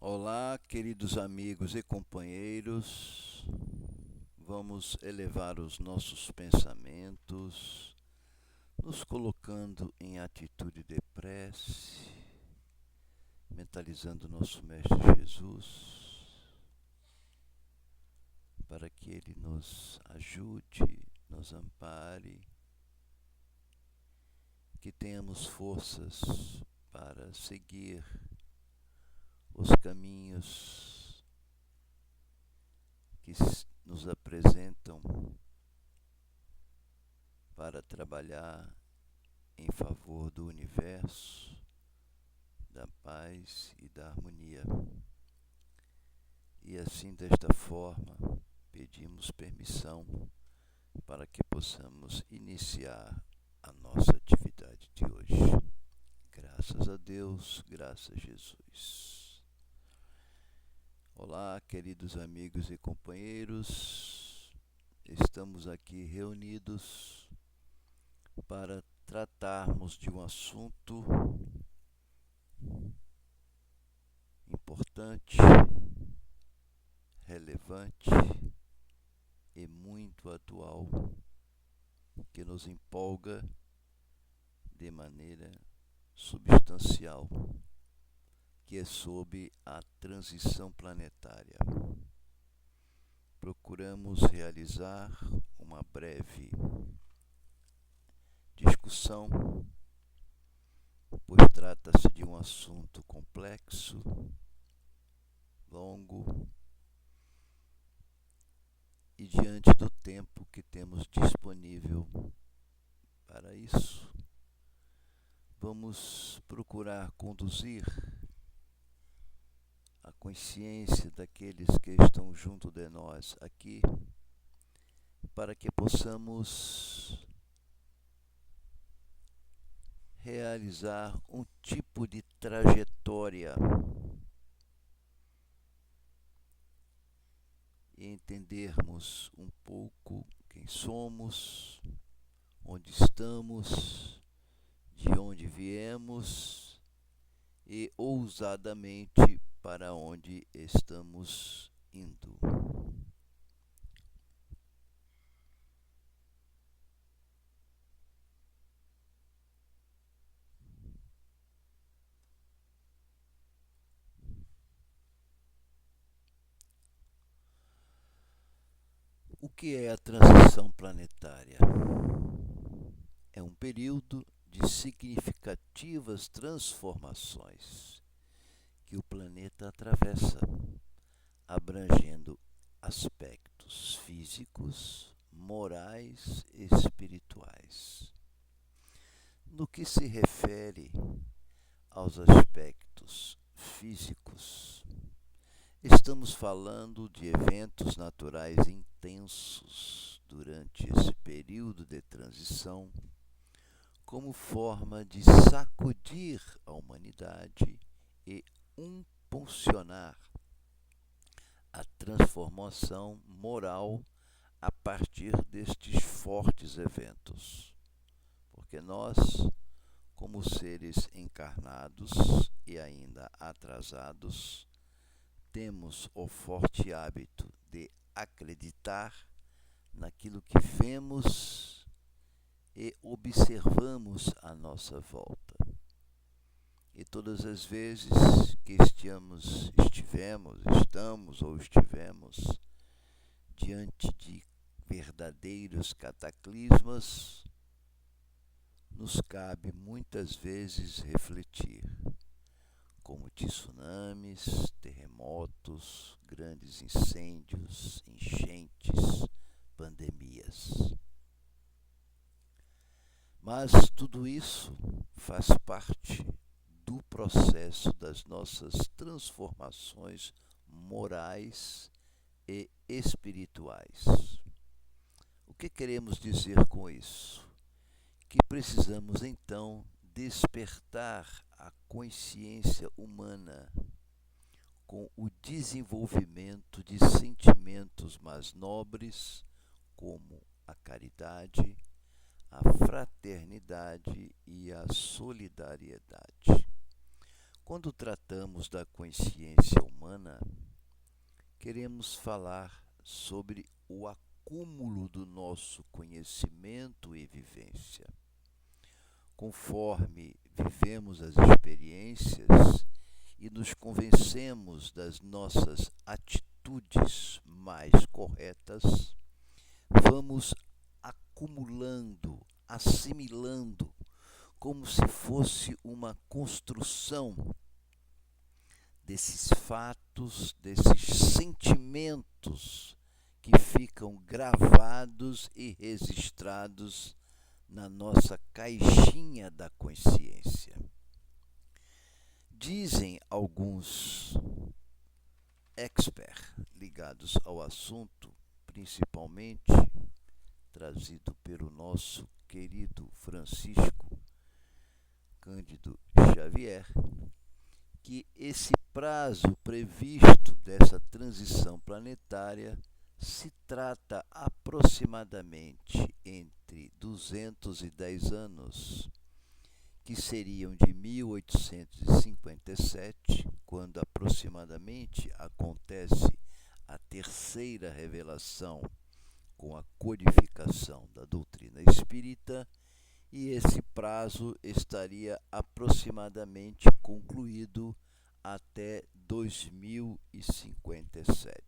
Olá, queridos amigos e companheiros. Vamos elevar os nossos pensamentos, nos colocando em atitude de prece, mentalizando nosso Mestre Jesus, para que Ele nos ajude, nos ampare, que tenhamos forças para seguir os caminhos que nos apresentam para trabalhar em favor do universo, da paz e da harmonia. E assim, desta forma, pedimos permissão para que possamos iniciar a nossa atividade de hoje. Graças a Deus, graças a Jesus. Olá, queridos amigos e companheiros. Estamos aqui reunidos para tratarmos de um assunto importante, relevante e muito atual, que nos empolga de maneira substancial, que é sobre a transição planetária. Procuramos realizar uma breve discussão, pois trata-se de um assunto complexo, longo, e diante do tempo que temos disponível para isso, vamos procurar conduzir a consciência daqueles que estão junto de nós aqui, para que possamos realizar um tipo de trajetória e entendermos um pouco quem somos, onde estamos, de onde viemos e ousadamente para onde estamos indo. O que é a transição planetária? É um período de significativas transformações que o planeta atravessa, abrangendo aspectos físicos, morais e espirituais. No que se refere aos aspectos físicos, estamos falando de eventos naturais intensos durante esse período de transição, como forma de sacudir a humanidade e impulsionar a transformação moral a partir destes fortes eventos. Porque nós, como seres encarnados e ainda atrasados, temos o forte hábito de acreditar naquilo que vemos e observamos à nossa volta. E todas as vezes que estamos ou estivemos diante de verdadeiros cataclismas, nos cabe muitas vezes refletir, como tsunamis, terremotos, grandes incêndios, enchentes, pandemias. Mas tudo isso faz parte do processo das nossas transformações morais e espirituais. O que queremos dizer com isso? Que precisamos então despertar a consciência humana com o desenvolvimento de sentimentos mais nobres, como a caridade, a fraternidade e a solidariedade. Quando tratamos da consciência humana, queremos falar sobre o acúmulo do nosso conhecimento e vivência. Conforme vivemos as experiências e nos convencemos das nossas atitudes mais corretas, vamos acumulando, assimilando, como se fosse uma construção desses fatos, desses sentimentos que ficam gravados e registrados na nossa caixinha da consciência. Dizem alguns experts ligados ao assunto, principalmente trazido pelo nosso querido Francisco Cândido Xavier, que esse prazo previsto dessa transição planetária se trata aproximadamente entre 210 anos, que seriam de 1857, quando aproximadamente acontece a terceira revelação com a codificação da doutrina espírita, e esse prazo estaria aproximadamente concluído até 2057.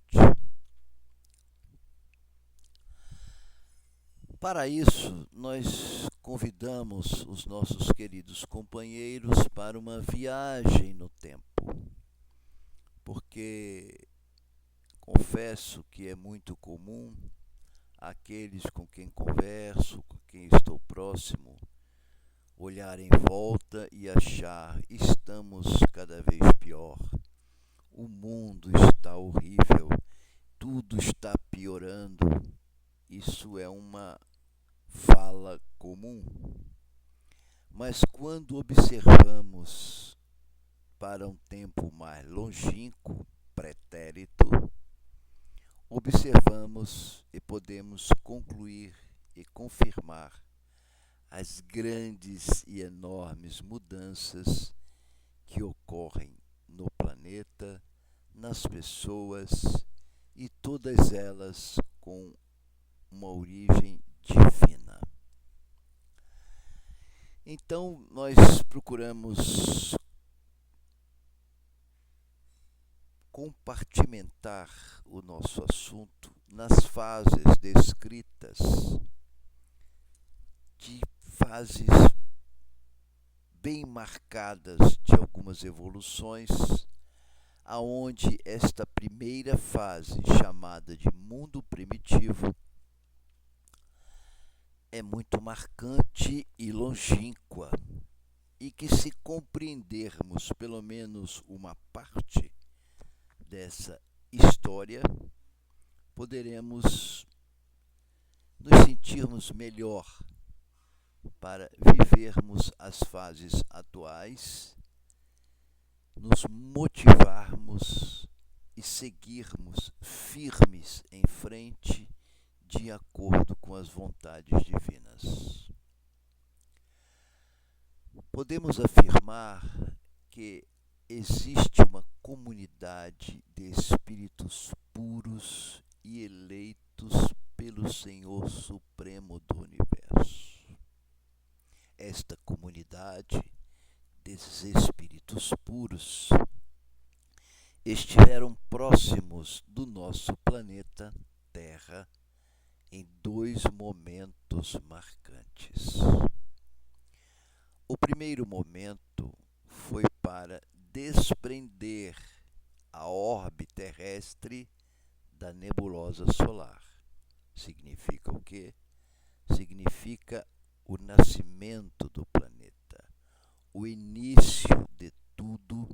Para isso, nós convidamos os nossos queridos companheiros para uma viagem no tempo, porque confesso que é muito comum aqueles com quem converso, com quem estou próximo, olhar em volta e achar: estamos cada vez pior, o mundo está horrível, tudo está piorando. Isso é uma fala comum. Mas quando observamos para um tempo mais longínquo, pretérito, observamos e podemos concluir e confirmar as grandes e enormes mudanças que ocorrem no planeta, nas pessoas, e todas elas com uma origem divina. Então, nós procuramos compartimentar o nosso assunto nas fases descritas, de fases bem marcadas de algumas evoluções, aonde esta primeira fase, chamada de mundo primitivo, é muito marcante e longínqua, e que, se compreendermos pelo menos uma parte dessa história, poderemos nos sentirmos melhor para vivermos as fases atuais, nos motivarmos e seguirmos firmes em frente de acordo com as vontades divinas. Podemos afirmar que existe uma comunidade de espíritos puros e eleitos pelo Senhor Supremo do Universo. Esta comunidade desses espíritos puros estiveram próximos do nosso planeta Terra em dois momentos marcantes. O primeiro momento foi para desprender a orbe terrestre da nebulosa solar. Significa o quê? Significa o nascimento do planeta, o início de tudo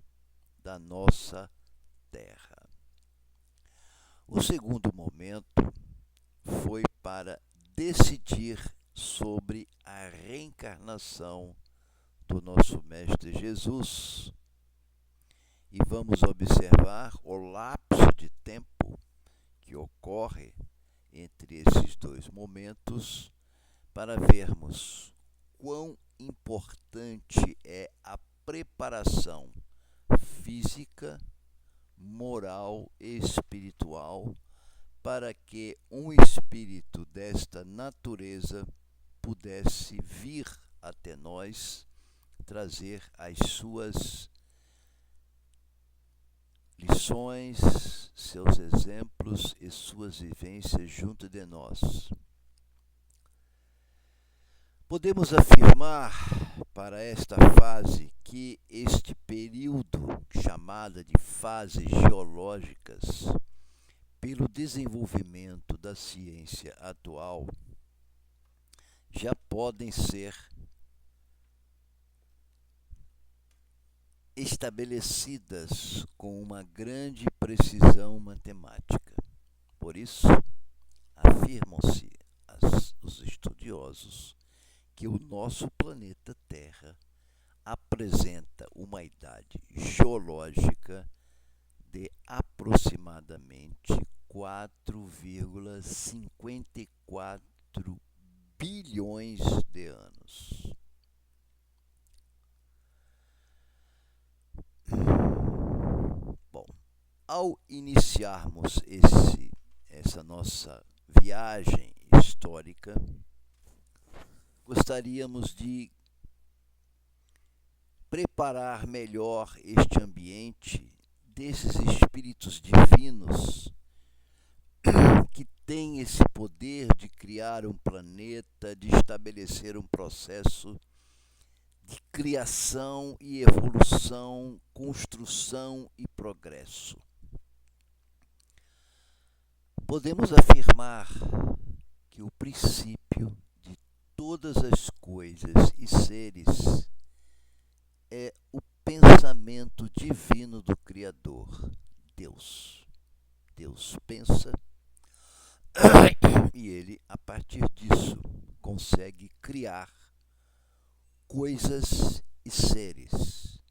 da nossa Terra. O segundo momento foi para decidir sobre a reencarnação do nosso Mestre Jesus. E vamos observar o lapso de tempo que ocorre entre esses dois momentos para vermos quão importante é a preparação física, moral e espiritual, para que um espírito desta natureza pudesse vir até nós, trazer as suas lições, seus exemplos e suas vivências junto de nós. Podemos afirmar para esta fase que este período, chamada de fases geológicas, pelo desenvolvimento da ciência atual, já podem ser estabelecidas com uma grande precisão matemática. Por isso, afirmam-se os estudiosos que o nosso planeta Terra apresenta uma idade geológica de aproximadamente 4,54 bilhões de anos. Bom, ao iniciarmos essa nossa viagem histórica, gostaríamos de preparar melhor este ambiente desses espíritos divinos que têm esse poder de criar um planeta, de estabelecer um processo de criação e evolução, construção e progresso. Podemos afirmar que o princípio de todas as coisas e seres é o pensamento divino do Criador, Deus. Deus pensa e ele, a partir disso, consegue criar coisas e seres,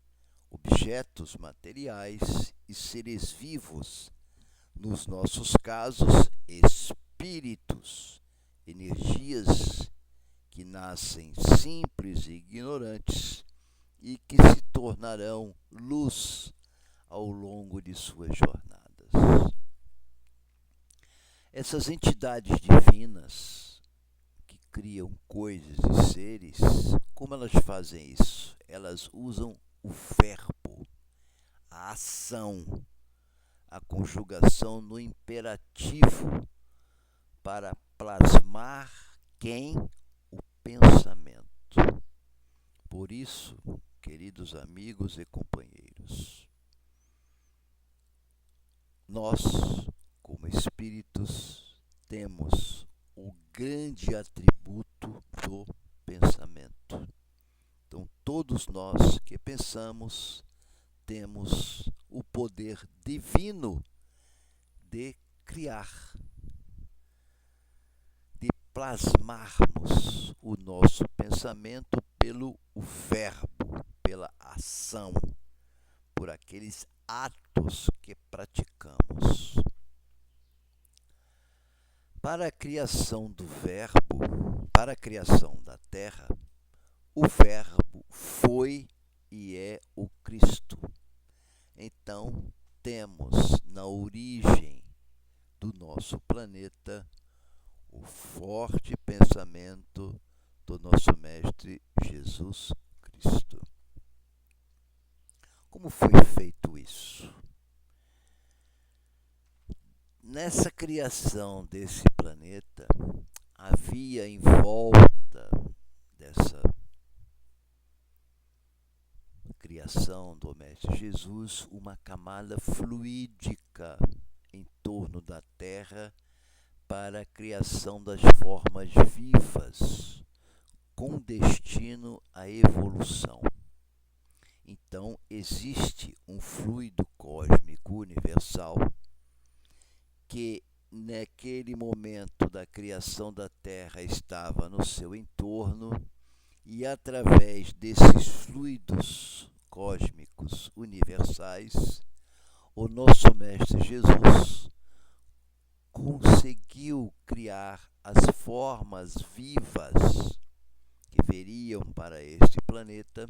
objetos materiais e seres vivos, nos nossos casos, espíritos, energias que nascem simples e ignorantes e que se tornarão luz ao longo de suas jornadas. Essas entidades divinas que criam coisas e seres, como elas fazem isso? Elas usam o verbo, a ação, a conjugação no imperativo para plasmar quem? O pensamento. Por isso, queridos amigos e companheiros, nós, como espíritos, temos o grande atributo do pensamento. Então, todos nós que pensamos, temos o poder divino de criar, de plasmarmos o nosso pensamento pelo verbo, pela ação, por aqueles atos que praticamos. Para a criação do verbo, para a criação da terra, o verbo foi e é o Cristo. Então, temos na origem do nosso planeta o forte pensamento do nosso Mestre Jesus Cristo. Como foi feito isso? Nessa criação desse planeta, havia em volta dessa criação do Mestre Jesus uma camada fluídica em torno da Terra para a criação das formas vivas, com destino à evolução. Então, existe um fluido cósmico universal que, naquele momento da criação da Terra, estava no seu entorno e, através desses fluidos cósmicos universais, o nosso Mestre Jesus conseguiu criar as formas vivas que veriam para este planeta,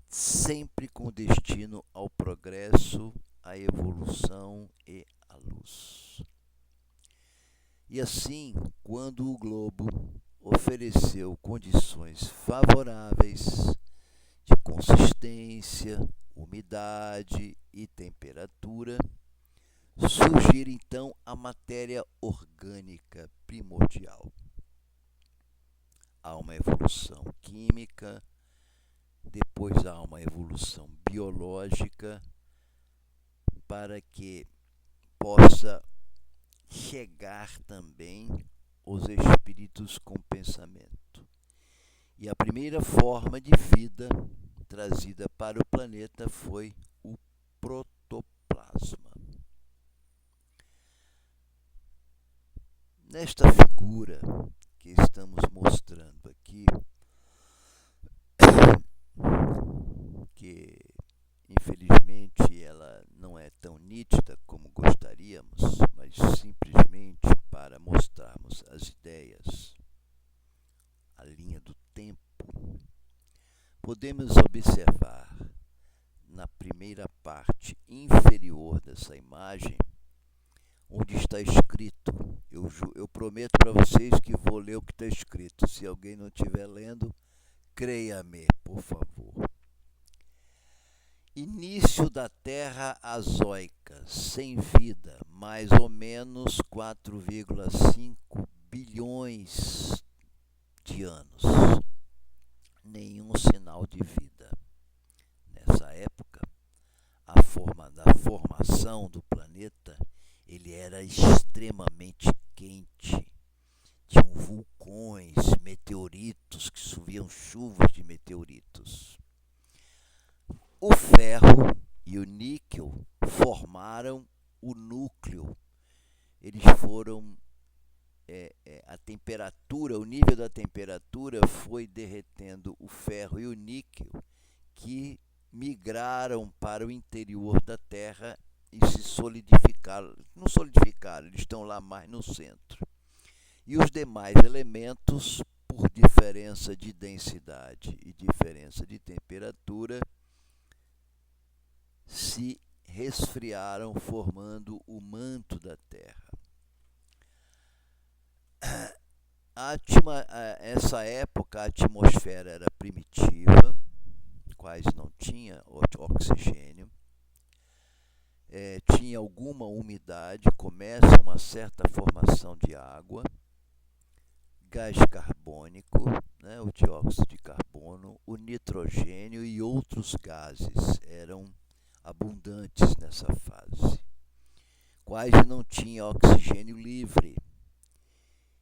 sempre com destino ao progresso. processo, a evolução e a luz. E assim, quando o globo ofereceu condições favoráveis de consistência, umidade e temperatura, surgir então a matéria orgânica primordial. Há uma evolução química, depois há uma evolução biológica, para que possa chegar também os espíritos com pensamento. E a primeira forma de vida trazida para o planeta foi o protoplasma. Nesta figura que estamos mostrando aqui, que infelizmente ela não é tão nítida como gostaríamos, mas simplesmente para mostrarmos as ideias, a linha do tempo, podemos observar na primeira parte inferior dessa imagem, onde está escrito, eu prometo para vocês que vou ler o que está escrito. Se alguém não estiver lendo, creia-me, por favor. Início da Terra azoica, sem vida, mais ou menos 4,5 bilhões de anos. Nenhum sinal de vida. Nessa época, da formação do planeta, ele era extremamente quente. Tinham vulcões, meteoritos, que subiam chuvas de meteoritos. O ferro e o níquel formaram o núcleo. Eles foram, a temperatura, o nível da temperatura foi derretendo o ferro e o níquel, que migraram para o interior da Terra e se solidificaram. Não solidificaram, eles estão lá mais no centro. E os demais elementos, por diferença de densidade e diferença de temperatura, se resfriaram, formando o manto da Terra. Essa época a atmosfera era primitiva, quase não tinha oxigênio, tinha alguma umidade, começa uma certa formação de água, gás carbônico, né, o dióxido de carbono, o nitrogênio e outros gases eram abundantes nessa fase. Quase não tinha oxigênio livre.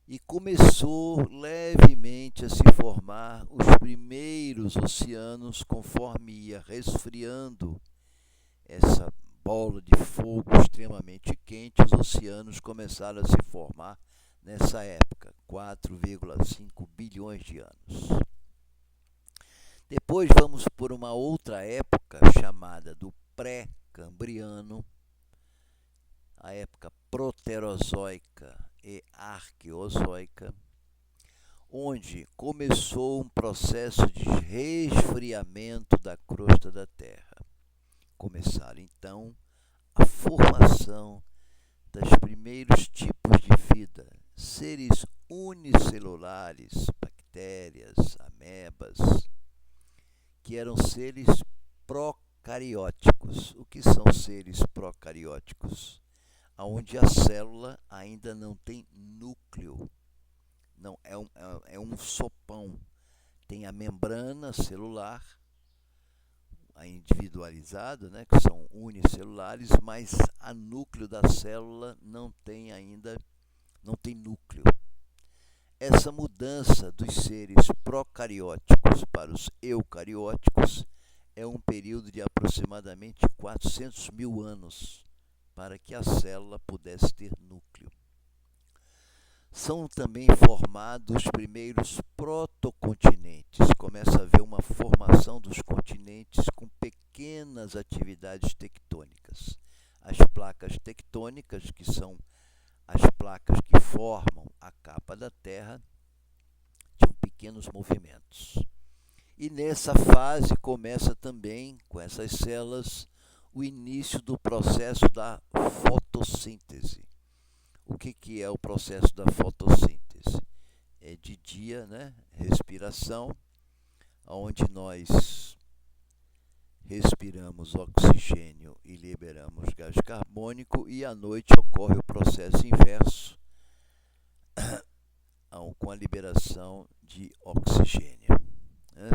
E começou levemente a se formar os primeiros oceanos conforme ia resfriando essa bola de fogo extremamente quente. Os oceanos começaram a se formar nessa época, 4,5 bilhões de anos. Depois vamos por uma outra época chamada do pré-cambriano, a época proterozoica e arqueozoica, onde começou um processo de resfriamento da crosta da Terra. Começaram então a formação dos primeiros tipos de vida, seres unicelulares, bactérias, amebas, que eram seres procarióticos. O que são seres procarióticos? Onde a célula ainda não tem núcleo, não é um sopão. Tem a membrana celular, a individualizada, né, que são unicelulares, mas a núcleo da célula não tem núcleo. Essa mudança dos seres procarióticos para os eucarióticos é um período de aproximadamente 400 mil anos para que a célula pudesse ter núcleo. São também formados os primeiros protocontinentes. Começa a haver uma formação dos continentes com pequenas atividades tectônicas. As placas tectônicas, que são as placas que formam a capa da Terra, tinham pequenos movimentos. E nessa fase começa também, com essas células, o início do processo da fotossíntese. O que é o processo da fotossíntese? É de dia, né? Respiração, onde nós respiramos oxigênio e liberamos gás carbônico, e à noite ocorre o processo inverso, com a liberação de oxigênio, né?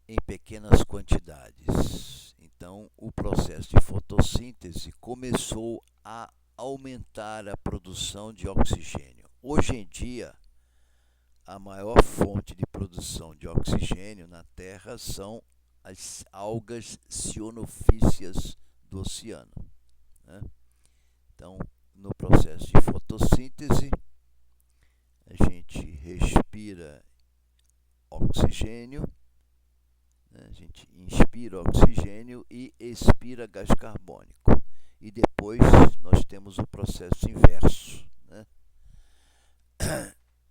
Em pequenas quantidades. Então, o processo de fotossíntese começou a aumentar a produção de oxigênio. Hoje em dia, a maior fonte de produção de oxigênio na Terra são as algas cianofícias do oceano, né? Então, no processo de fotossíntese, a gente respira oxigênio, né? A gente inspira oxigênio e expira gás carbônico. E depois nós temos o processo inverso, né?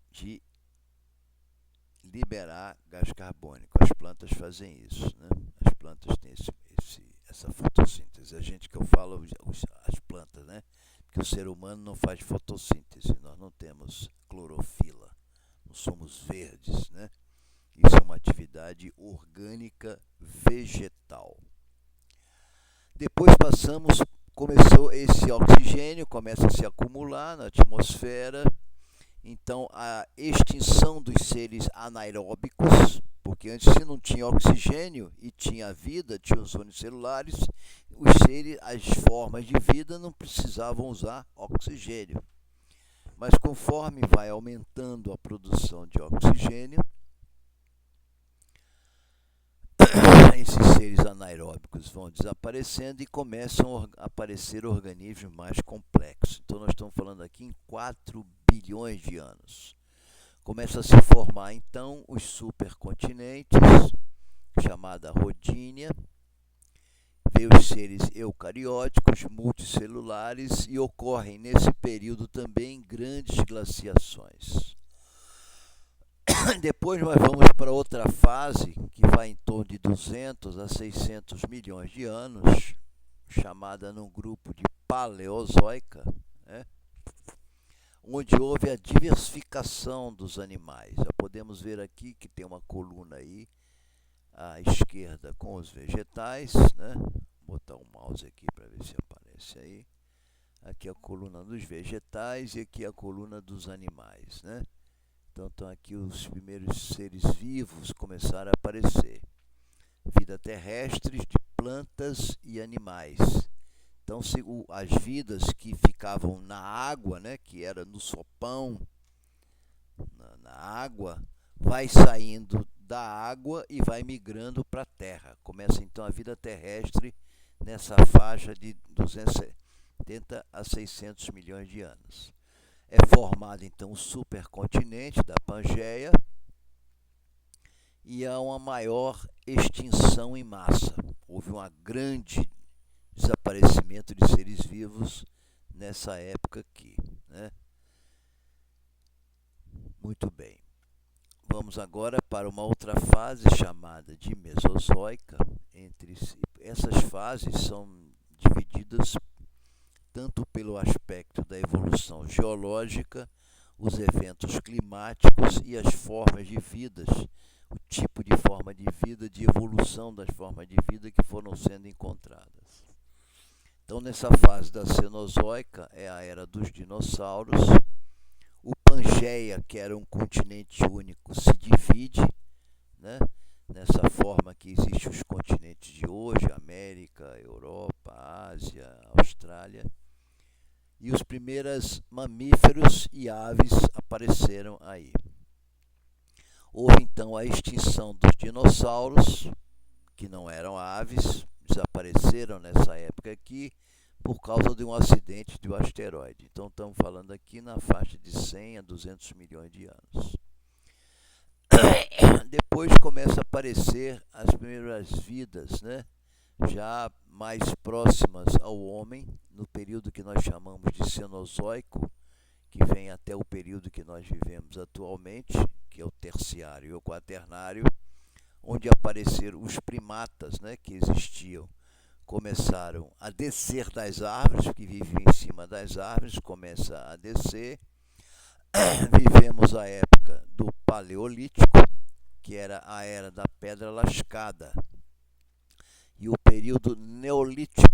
De liberar gás carbônico. As plantas fazem isso, né? As plantas têm essa fotossíntese. A gente que eu falo, as plantas, né? Porque o ser humano não faz fotossíntese, nós não temos clorofila, não somos verdes, né? Isso é uma atividade orgânica vegetal. Depois começou esse oxigênio, começa a se acumular na atmosfera. Então, a extinção dos seres anaeróbicos, porque antes se não tinha oxigênio e tinha vida, tinha os unicelulares, as formas de vida não precisavam usar oxigênio. Mas conforme vai aumentando a produção de oxigênio, esses seres anaeróbicos vão desaparecendo e começam a aparecer organismos mais complexos. Então, nós estamos falando aqui em 4 bilhões de anos. Começa a se formar, então, os supercontinentes, chamada Rodínia, vê os seres eucarióticos, multicelulares, e ocorrem nesse período também grandes glaciações. Depois nós vamos para outra fase, que vai em torno de 200 a 600 milhões de anos, chamada num grupo de Paleozoica, né? Onde houve a diversificação dos animais. Já podemos ver aqui que tem uma coluna aí, à esquerda, com os vegetais, né? Vou botar o mouse aqui para ver se aparece aí. Aqui a coluna dos vegetais e aqui a coluna dos animais, né? Então, estão aqui os primeiros seres vivos começaram a aparecer. Vida terrestres de plantas e animais. Então, as vidas que ficavam na água, né, que era no sopão, na água, vai saindo da água e vai migrando para a terra. Começa, então, a vida terrestre nessa faixa de 270 a 600 milhões de anos. É formado, então, o supercontinente da Pangeia e há uma maior extinção em massa. Houve um grande desaparecimento de seres vivos nessa época aqui, né? Muito bem. Vamos agora para uma outra fase chamada de Mesozoica. Essas fases são divididas tanto pelo aspecto da evolução geológica, os eventos climáticos e as formas de vidas, o tipo de forma de vida, de evolução das formas de vida que foram sendo encontradas. Então, nessa fase da Cenozoica, é a era dos dinossauros. O Pangeia, que era um continente único, se divide, né? Nessa forma que existem os continentes de hoje, América, Europa, Ásia, Austrália. E os primeiros mamíferos e aves apareceram aí. Houve então a extinção dos dinossauros, que não eram aves, desapareceram nessa época aqui por causa de um acidente de um asteroide. Então estamos falando aqui na faixa de 100 a 200 milhões de anos. Depois começa a aparecer as primeiras vidas, né? Já mais próximas ao homem, no período que nós chamamos de Cenozoico, que vem até o período que nós vivemos atualmente, que é o terciário e o quaternário, onde apareceram os primatas, né, que existiam. Começaram a descer das árvores, que viviam em cima das árvores, começa a descer. Vivemos a época do Paleolítico, que era a era da pedra lascada, e o período Neolítico,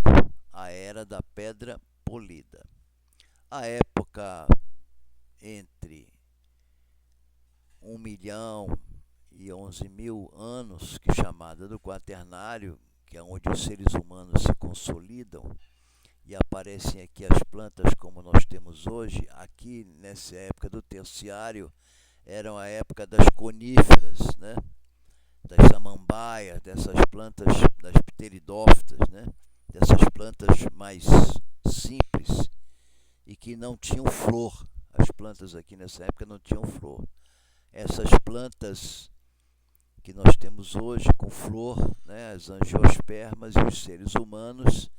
a era da pedra polida. A época entre 1 milhão e 11 mil anos, que é chamada do Quaternário, que é onde os seres humanos se consolidam e aparecem aqui as plantas como nós temos hoje. Aqui, nessa época do Terciário, era a época das coníferas, né? Das samambaias, dessas plantas, das pteridófitas, né? Dessas plantas mais simples e que não tinham flor. As plantas aqui nessa época não tinham flor. Essas plantas que nós temos hoje com flor, né, as angiospermas e os seres humanos,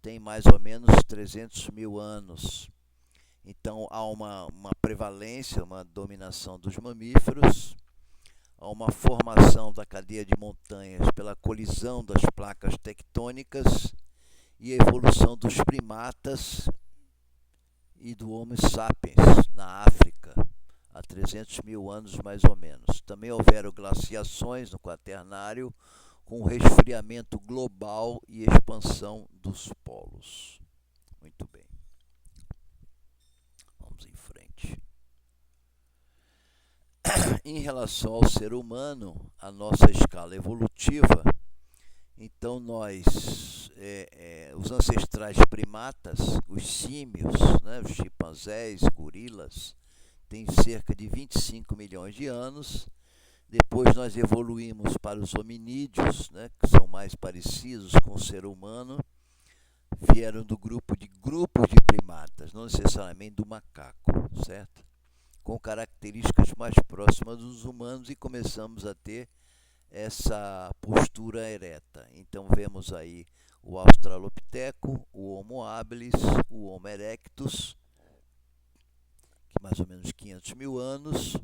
têm mais ou menos 300 mil anos. Então há uma prevalência, uma dominação dos mamíferos, há uma formação da cadeia de montanhas pela colisão das placas tectônicas e a evolução dos primatas e do Homo sapiens na África, há 300 mil anos mais ou menos. Também houveram glaciações no Quaternário, com resfriamento global e expansão dos polos. Muito bem. Vamos em frente. Em relação ao ser humano, a nossa escala evolutiva, então nós, os ancestrais primatas, os símios, né, os chimpanzés, gorilas, têm cerca de 25 milhões de anos. Depois nós evoluímos para os hominídeos, né, que são mais parecidos com o ser humano. Vieram do grupos de primatas, não necessariamente do macaco, certo? Com características mais próximas dos humanos, e começamos a ter essa postura ereta. Então vemos aí o Australopiteco, o Homo habilis, o Homo erectus, que mais ou menos 500 mil anos,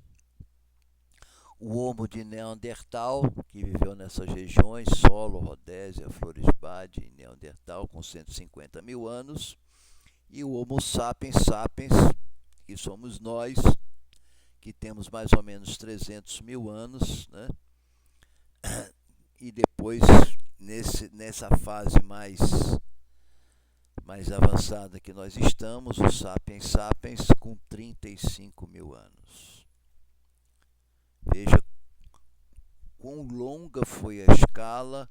o Homo de Neandertal, que viveu nessas regiões, Solo, Rodésia, Floresbade e Neandertal, com 150 mil anos, e o Homo sapiens sapiens, que somos nós, que temos mais ou menos 300 mil anos, né? E depois, nessa fase mais avançada que nós estamos, o Sapiens sapiens com 35 mil anos. Veja quão longa foi a escala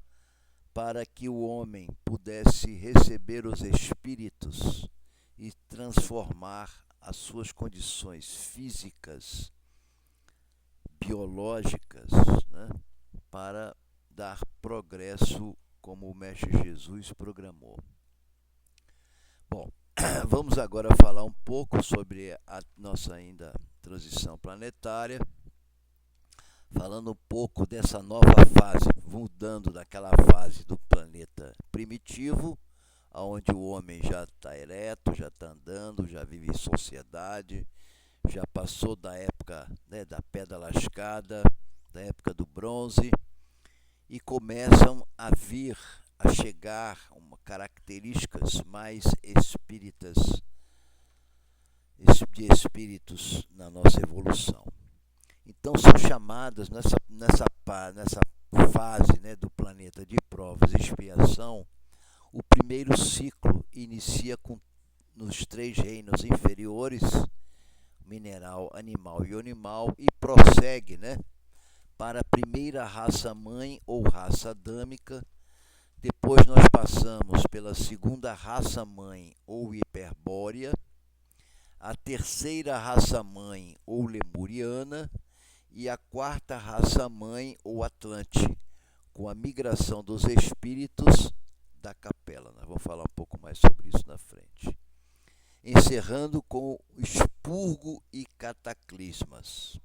para que o homem pudesse receber os espíritos e transformar as suas condições físicas, biológicas, né, para dar progresso como o Mestre Jesus programou. Bom, vamos agora falar um pouco sobre a nossa ainda transição planetária, falando um pouco dessa nova fase, mudando daquela fase do planeta primitivo, onde o homem já está ereto, já está andando, já vive em sociedade, já passou da época, né, da pedra lascada, da época do bronze, e começam a chegar características mais espíritas, de espíritos na nossa evolução. Então são chamadas nessa fase, né, do planeta de provas e expiação. O primeiro ciclo inicia nos 3 reinos inferiores, mineral, animal e animal, e prossegue, né, para a primeira raça mãe ou raça adâmica. Depois nós passamos pela segunda raça mãe ou hiperbórea, a terceira raça mãe ou lemuriana e a quarta raça mãe ou atlante, com a migração dos espíritos da capela. Nós vamos falar um pouco mais sobre isso na frente. Encerrando com expurgo e cataclismas.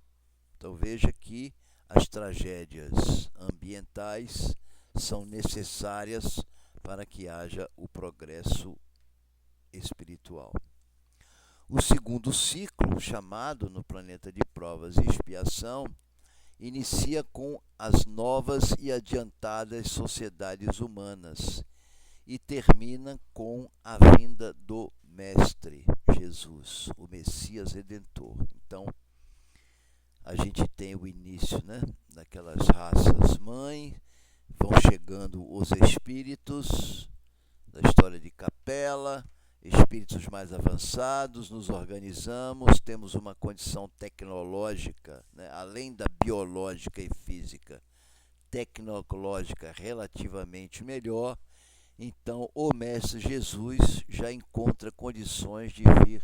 Então veja que as tragédias ambientais são necessárias para que haja o progresso espiritual. O segundo ciclo, chamado no planeta de provas e expiação, inicia com as novas e adiantadas sociedades humanas e termina com a vinda do Mestre Jesus, o Messias Redentor. Então, a gente tem o início, né, daquelas raças mãe, vão chegando os espíritos da história de Capela, espíritos mais avançados, nos organizamos, temos uma condição tecnológica, né, além da biológica e física, tecnológica relativamente melhor. Então, o Mestre Jesus já encontra condições de vir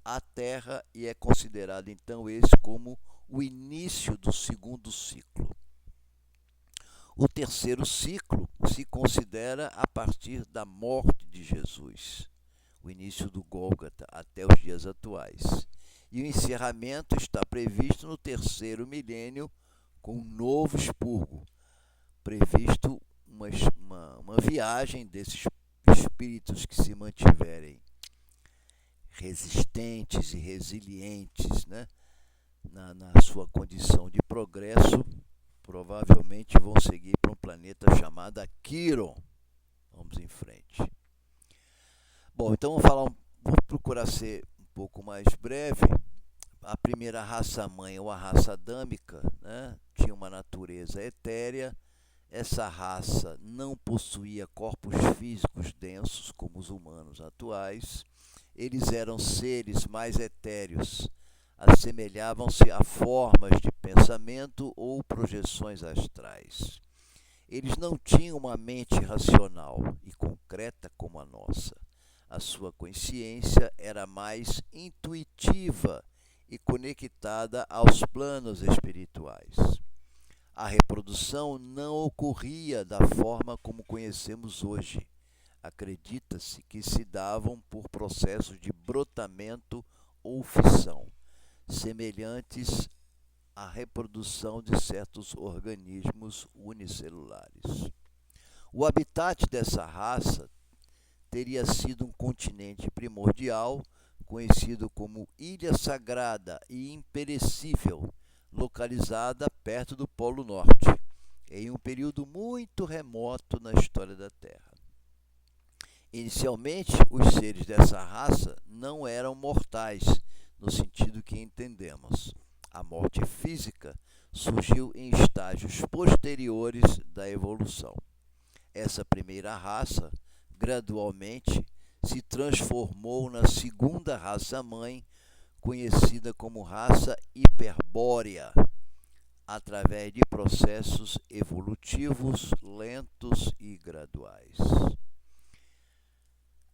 à Terra e é considerado, então, esse como o início do segundo ciclo. O terceiro ciclo se considera a partir da morte de Jesus, o início do Gólgota até os dias atuais. E o encerramento está previsto no terceiro milênio com um novo expurgo, previsto uma viagem desses espíritos que se mantiverem resistentes e resilientes, né, na sua condição de progresso, provavelmente vão seguir para um planeta chamado Quiron. Vamos em frente. Bom, então vou procurar ser um pouco mais breve. A primeira raça-mãe, ou a raça adâmica, né, tinha uma natureza etérea. Essa raça não possuía corpos físicos densos como os humanos atuais. Eles eram seres mais etéreos, assemelhavam-se a formas de pensamento ou projeções astrais. Eles não tinham uma mente racional e concreta como a nossa. A sua consciência era mais intuitiva e conectada aos planos espirituais. A reprodução não ocorria da forma como conhecemos hoje. Acredita-se que se davam por processos de brotamento ou fissão, semelhantes à reprodução de certos organismos unicelulares. O habitat dessa raça teria sido um continente primordial, conhecido como Ilha Sagrada e Imperecível, localizada perto do Polo Norte, em um período muito remoto na história da Terra. Inicialmente, os seres dessa raça não eram mortais, no sentido que entendemos. A morte física surgiu em estágios posteriores da evolução. Essa primeira raça, gradualmente, se transformou na segunda raça-mãe, conhecida como raça hiperbórea, através de processos evolutivos lentos e graduais.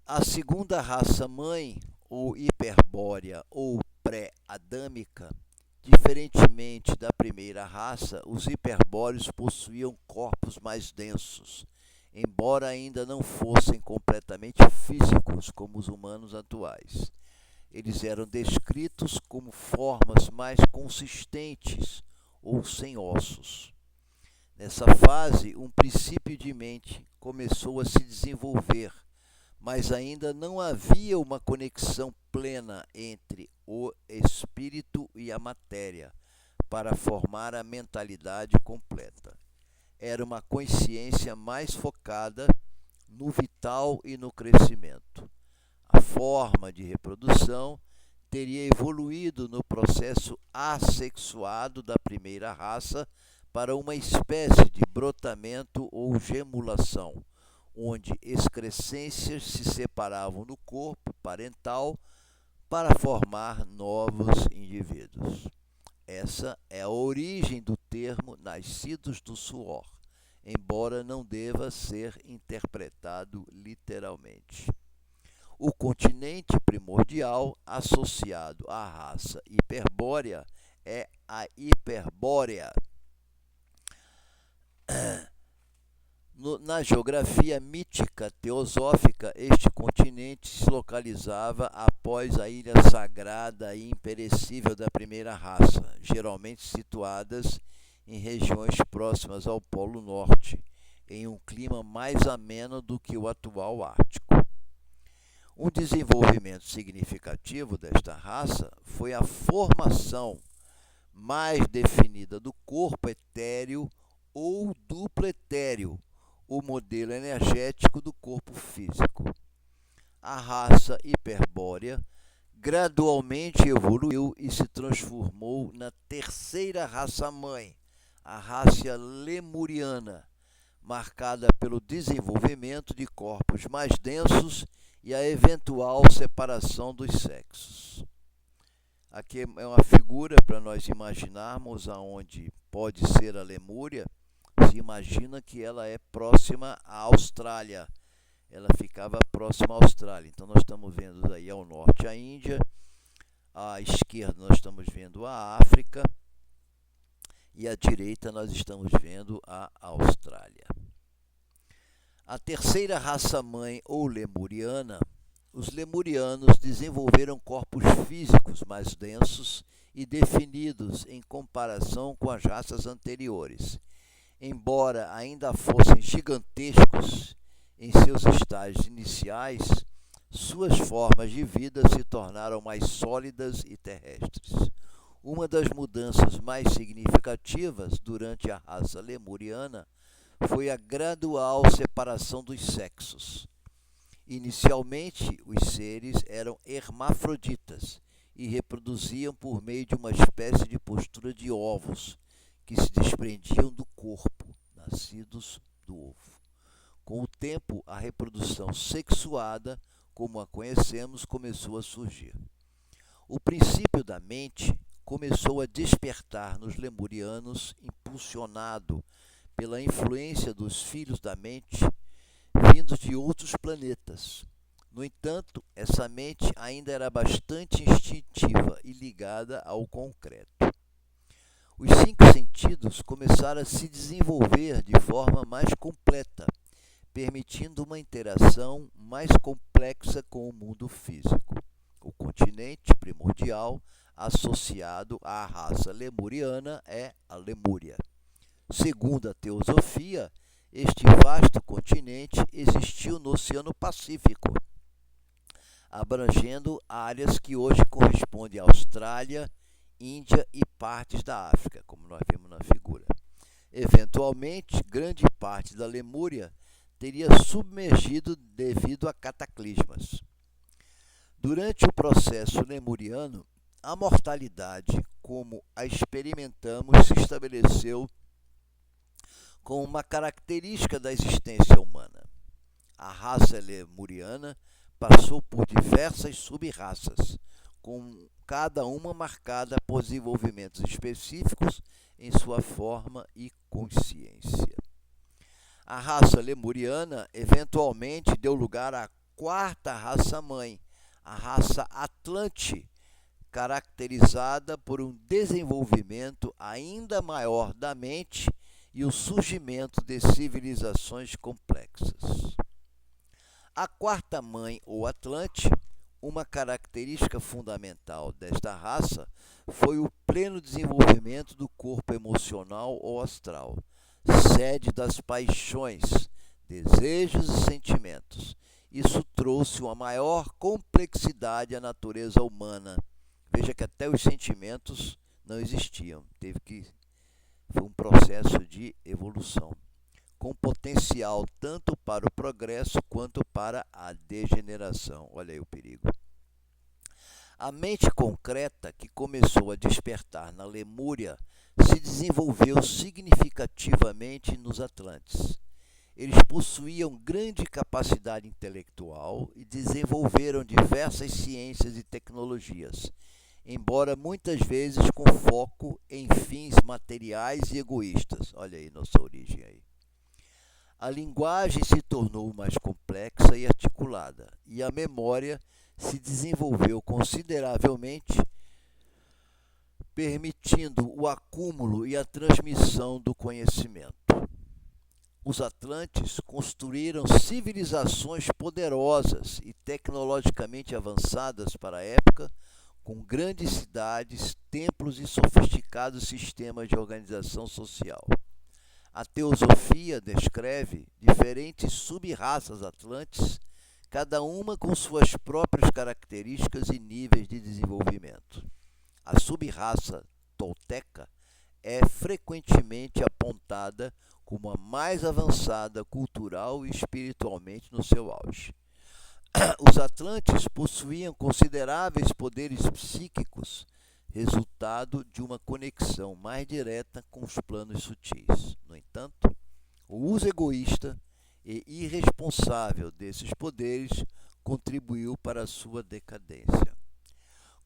A segunda raça-mãe, ou hiperbórea ou pré-adâmica, diferentemente da primeira raça, os hiperbóreos possuíam corpos mais densos, embora ainda não fossem completamente físicos como os humanos atuais. Eles eram descritos como formas mais consistentes ou sem ossos. Nessa fase, um princípio de mente começou a se desenvolver, mas ainda não havia uma conexão plena entre o espírito e a matéria para formar a mentalidade completa. Era uma consciência mais focada no vital e no crescimento. A forma de reprodução teria evoluído no processo assexuado da primeira raça para uma espécie de brotamento ou gemulação, onde excrescências se separavam do corpo parental para formar novos indivíduos. Essa é a origem do termo nascidos do suor, embora não deva ser interpretado literalmente. O continente primordial associado à raça hiperbórea é a Hiperbórea. Na geografia mítica teosófica, este continente se localizava após a ilha sagrada e imperecível da primeira raça, geralmente situadas em regiões próximas ao Polo Norte, em um clima mais ameno do que o atual Ártico. Um desenvolvimento significativo desta raça foi a formação mais definida do corpo etéreo ou duplo etéreo, o modelo energético do corpo físico. A raça hiperbórea gradualmente evoluiu e se transformou na terceira raça-mãe, a raça lemuriana, marcada pelo desenvolvimento de corpos mais densos e a eventual separação dos sexos. Aqui é uma figura para nós imaginarmos aonde pode ser a Lemúria. Se imagina que ela é próxima à Austrália. Ela ficava próxima à Austrália. Então nós estamos vendo aí ao norte a Índia, à esquerda nós estamos vendo a África e à direita nós estamos vendo a Austrália. A terceira raça-mãe ou lemuriana, os lemurianos desenvolveram corpos físicos mais densos e definidos em comparação com as raças anteriores. Embora ainda fossem gigantescos em seus estágios iniciais, suas formas de vida se tornaram mais sólidas e terrestres. Uma das mudanças mais significativas durante a raça lemuriana foi a gradual separação dos sexos. Inicialmente, os seres eram hermafroditas e reproduziam por meio de uma espécie de postura de ovos que se desprendiam do corpo, nascidos do ovo. Com o tempo, a reprodução sexuada, como a conhecemos, começou a surgir. O princípio da mente começou a despertar nos lemurianos, impulsionado pela influência dos filhos da mente vindos de outros planetas. No entanto, essa mente ainda era bastante instintiva e ligada ao concreto. Os 5 sentidos começaram a se desenvolver de forma mais completa, permitindo uma interação mais complexa com o mundo físico. O continente primordial associado à raça lemuriana é a Lemúria. Segundo a teosofia, este vasto continente existiu no Oceano Pacífico, abrangendo áreas que hoje correspondem à Austrália, Índia e partes da África, como nós vemos na figura. Eventualmente, grande parte da Lemúria teria submergido devido a cataclismas. Durante o processo lemuriano, a mortalidade, como a experimentamos, se estabeleceu como uma característica da existência humana. A raça lemuriana passou por diversas sub-raças, com cada uma marcada por desenvolvimentos específicos em sua forma e consciência. A raça lemuriana eventualmente deu lugar à quarta raça-mãe, a raça Atlante, caracterizada por um desenvolvimento ainda maior da mente e o surgimento de civilizações complexas. A quarta mãe, ou Atlante, uma característica fundamental desta raça foi o pleno desenvolvimento do corpo emocional ou astral, sede das paixões, desejos e sentimentos. Isso trouxe uma maior complexidade à natureza humana. Veja que até os sentimentos não existiam, foi um processo de evolução, com potencial tanto para o progresso quanto para a degeneração. Olha aí o perigo. A mente concreta que começou a despertar na Lemúria se desenvolveu significativamente nos Atlantes. Eles possuíam grande capacidade intelectual e desenvolveram diversas ciências e tecnologias, embora muitas vezes com foco em fins materiais e egoístas. Olha aí nossa origem aí. A linguagem se tornou mais complexa e articulada, e a memória se desenvolveu consideravelmente, permitindo o acúmulo e a transmissão do conhecimento. Os Atlantes construíram civilizações poderosas e tecnologicamente avançadas para a época, com grandes cidades, templos e sofisticados sistemas de organização social. A teosofia descreve diferentes sub-raças atlantes, cada uma com suas próprias características e níveis de desenvolvimento. A sub-raça tolteca é frequentemente apontada como a mais avançada cultural e espiritualmente no seu auge. Os atlantes possuíam consideráveis poderes psíquicos, resultado de uma conexão mais direta com os planos sutis. No entanto, o uso egoísta e irresponsável desses poderes contribuiu para a sua decadência.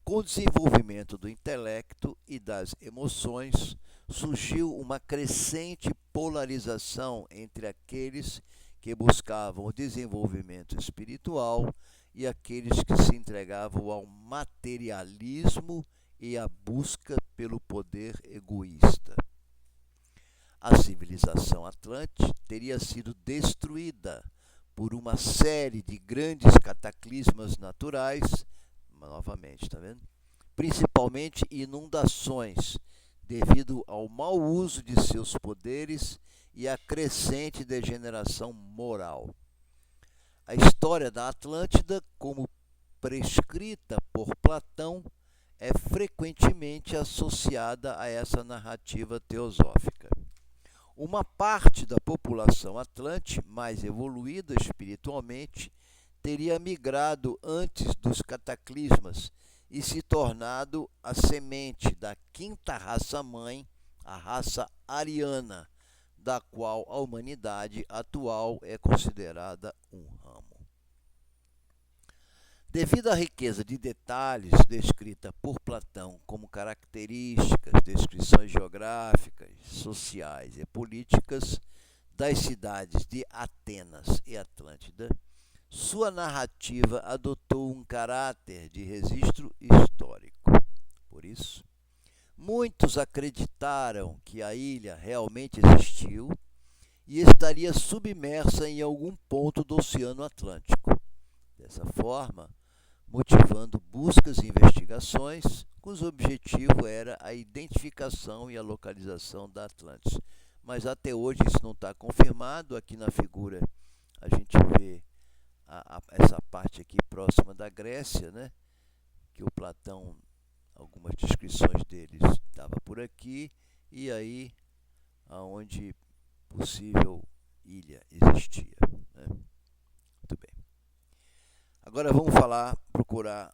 Com o desenvolvimento do intelecto e das emoções, surgiu uma crescente polarização entre aqueles que buscavam o desenvolvimento espiritual e aqueles que se entregavam ao materialismo e à busca pelo poder egoísta. A civilização atlante teria sido destruída por uma série de grandes cataclismas naturais, novamente, está vendo? Principalmente inundações, devido ao mau uso de seus poderes e à crescente degeneração moral. A história da Atlântida, como prescrita por Platão, é frequentemente associada a essa narrativa teosófica. Uma parte da população atlante, mais evoluída espiritualmente, teria migrado antes dos cataclismas e se tornado a semente da quinta raça-mãe, a raça ariana, da qual a humanidade atual é considerada um ramo. Devido à riqueza de detalhes descrita por Platão como características, descrições geográficas, sociais e políticas das cidades de Atenas e Atlântida, sua narrativa adotou um caráter de registro histórico. Por isso, muitos acreditaram que a ilha realmente existiu e estaria submersa em algum ponto do Oceano Atlântico. Dessa forma, motivando buscas e investigações, cujo objetivo era a identificação e a localização da Atlantis. Mas até hoje isso não está confirmado. Aqui na figura a gente vê essa parte aqui próxima da Grécia, né? Que o Platão, algumas descrições deles estava por aqui, e aí aonde possível ilha existia, né? Muito bem. Agora vamos procurar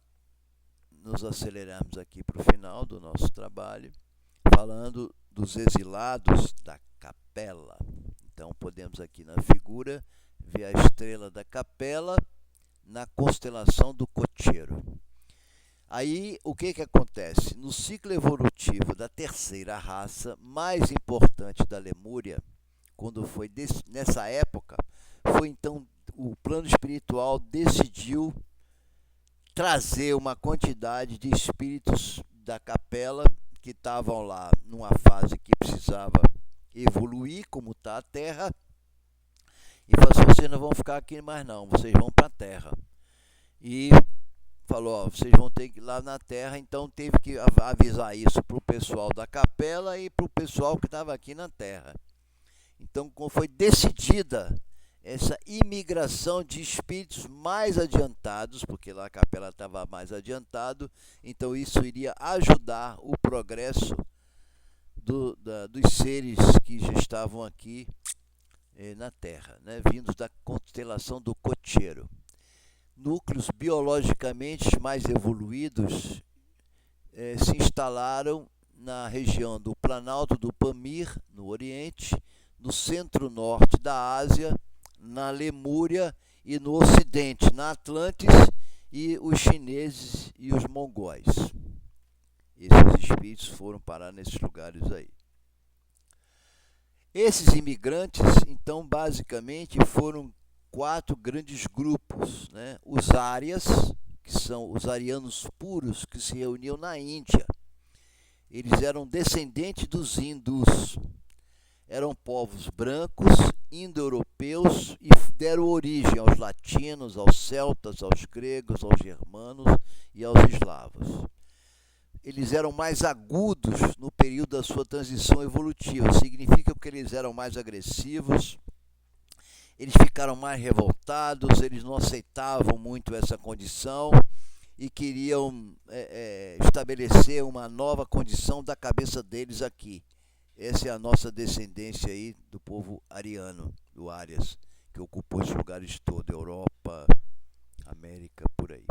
nos acelerarmos aqui para o final do nosso trabalho, falando dos exilados da Capela. Então podemos aqui na figura ver a estrela da Capela na constelação do Cocheiro. Aí o que acontece? No ciclo evolutivo da terceira raça, mais importante da Lemúria, quando foi nessa época, foi então o plano espiritual decidiu trazer uma quantidade de espíritos da Capela que estavam lá numa fase que precisava evoluir, como está a Terra, e falou assim: vocês não vão ficar aqui mais não, vocês vão para a Terra. E falou: ó, vocês vão ter que ir lá na Terra. Então teve que avisar isso para o pessoal da Capela e para o pessoal que estava aqui na Terra. Então foi decidida essa imigração de espíritos mais adiantados, porque lá a Capela estava mais adiantado, então isso iria ajudar o progresso dos seres que já estavam aqui na Terra, né, vindos da constelação do Cocheiro. Núcleos biologicamente mais evoluídos se instalaram na região do Planalto do Pamir, no Oriente, no centro-norte da Ásia, na Lemúria e no Ocidente, na Atlantis, e os chineses e os mongóis. Esses espíritos foram parar nesses lugares aí. Esses imigrantes, então, basicamente foram 4 grandes grupos, né? Os árias, que são os arianos puros, que se reuniam na Índia. Eles eram descendentes dos hindus. Eram povos brancos, indo-europeus, e deram origem aos latinos, aos celtas, aos gregos, aos germanos e aos eslavos. Eles eram mais agudos no período da sua transição evolutiva. Significa que eles eram mais agressivos, eles ficaram mais revoltados, eles não aceitavam muito essa condição, e queriam estabelecer uma nova condição da cabeça deles aqui. Essa é a nossa descendência aí do povo ariano, do Árias, que ocupou os lugares todos, Europa, América, por aí.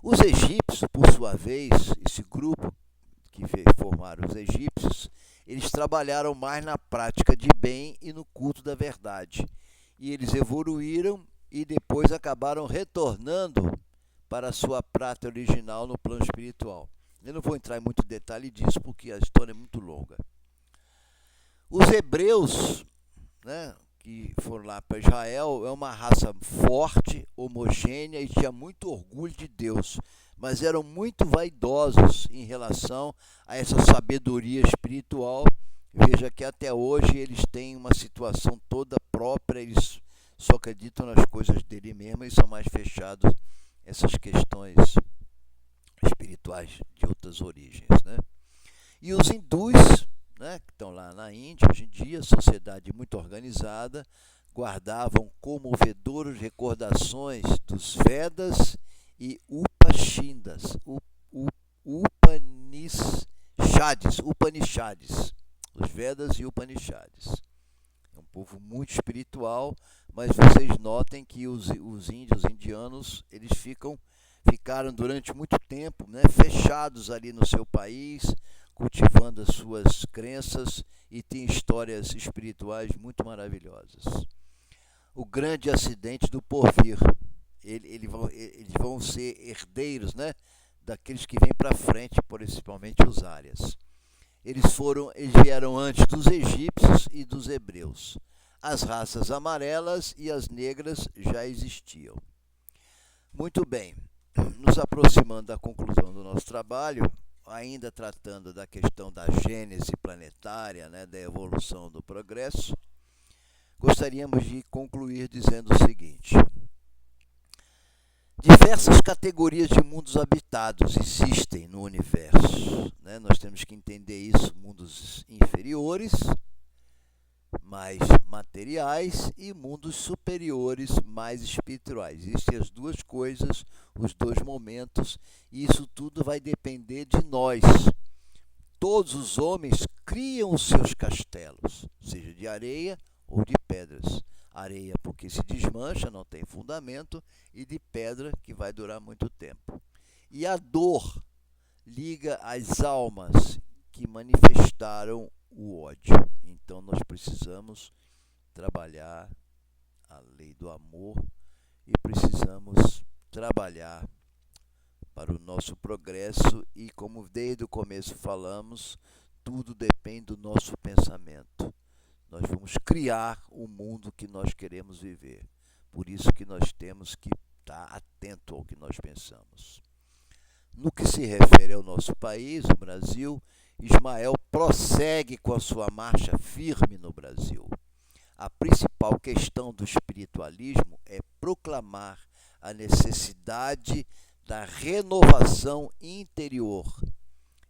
Os egípcios, por sua vez, esse grupo que formaram os egípcios, eles trabalharam mais na prática de bem e no culto da verdade. E eles evoluíram e depois acabaram retornando para a sua prática original no plano espiritual. Eu não vou entrar em muito detalhe disso porque a história é muito longa. Os hebreus, né, que foram lá para Israel, é uma raça forte, homogênea e tinha muito orgulho de Deus, mas eram muito vaidosos em relação a essa sabedoria espiritual. Veja que até hoje eles têm uma situação toda própria, eles só acreditam nas coisas dele mesmo e são mais fechados essas questões espirituais de outras origens, né? E os hindus, né, que estão lá na Índia hoje em dia, sociedade muito organizada, guardavam comovedoras recordações dos Vedas e Upanishads, os Vedas e Upanishads. É um povo muito espiritual, mas vocês notem que os indianos, eles ficaram durante muito tempo, né, fechados ali no seu país, cultivando as suas crenças e têm histórias espirituais muito maravilhosas. O grande acidente do porvir, eles vão ser herdeiros, né, daqueles que vêm para frente, principalmente os árias. Eles vieram antes dos egípcios e dos hebreus. As raças amarelas e as negras já existiam. Muito bem, nos aproximando da conclusão do nosso trabalho, ainda tratando da questão da gênese planetária, né, da evolução do progresso, gostaríamos de concluir dizendo o seguinte: diversas categorias de mundos habitados existem no universo, né? Nós temos que entender isso: mundos inferiores, mais materiais, e mundos superiores, mais espirituais. Existem as duas coisas, os dois momentos, e isso tudo vai depender de nós. Todos os homens criam os seus castelos, seja de areia ou de pedras. Areia porque se desmancha, não tem fundamento, e de pedra que vai durar muito tempo. E a dor liga as almas que manifestaram o ódio. Então nós precisamos trabalhar a lei do amor e precisamos trabalhar para o nosso progresso e, como desde o começo falamos, tudo depende do nosso pensamento. Nós vamos criar o mundo que nós queremos viver. Por isso que nós temos que estar atento ao que nós pensamos. No que se refere ao nosso país, o Brasil, Ismael prossegue com a sua marcha firme no Brasil. A principal questão do espiritualismo é proclamar a necessidade da renovação interior,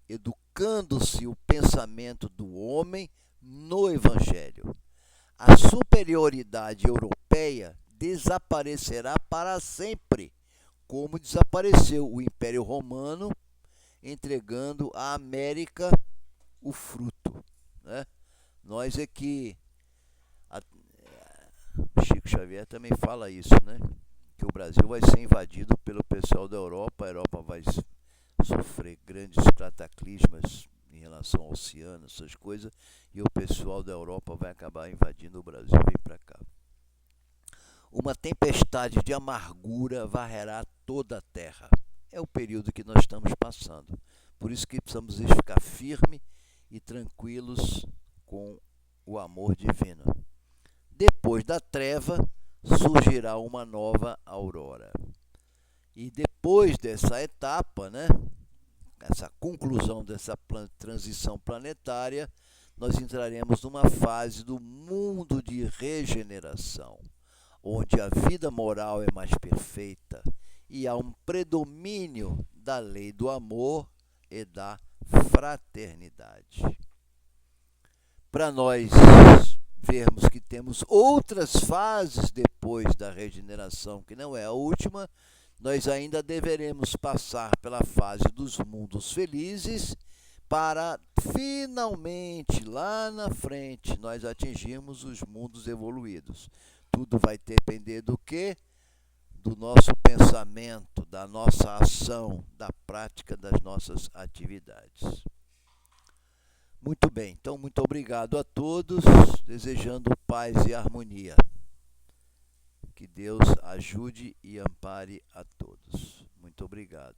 educando-se o pensamento do homem no Evangelho. A superioridade europeia desaparecerá para sempre, como desapareceu o Império Romano, entregando à América o fruto, né? Nós é que Chico Xavier também fala isso, né? Que o Brasil vai ser invadido pelo pessoal da Europa, a Europa vai sofrer grandes cataclismas em relação ao oceano, essas coisas, e o pessoal da Europa vai acabar invadindo o Brasil e vem para cá. Uma tempestade de amargura varrerá toda a terra. É o período que nós estamos passando. Por isso que precisamos ficar firmes e tranquilos com o amor divino. Depois da treva surgirá uma nova aurora. E depois dessa etapa, né, essa conclusão dessa transição planetária, nós entraremos numa fase do mundo de regeneração, onde a vida moral é mais perfeita e há um predomínio da lei do amor e da fraternidade. Para nós vermos que temos outras fases depois da regeneração, que não é a última, nós ainda deveremos passar pela fase dos mundos felizes para finalmente, lá na frente, nós atingirmos os mundos evoluídos. Tudo vai depender do quê? Do nosso pensamento, da nossa ação, da prática das nossas atividades. Muito bem, então muito obrigado a todos, desejando paz e harmonia. Que Deus ajude e ampare a todos. Muito obrigado.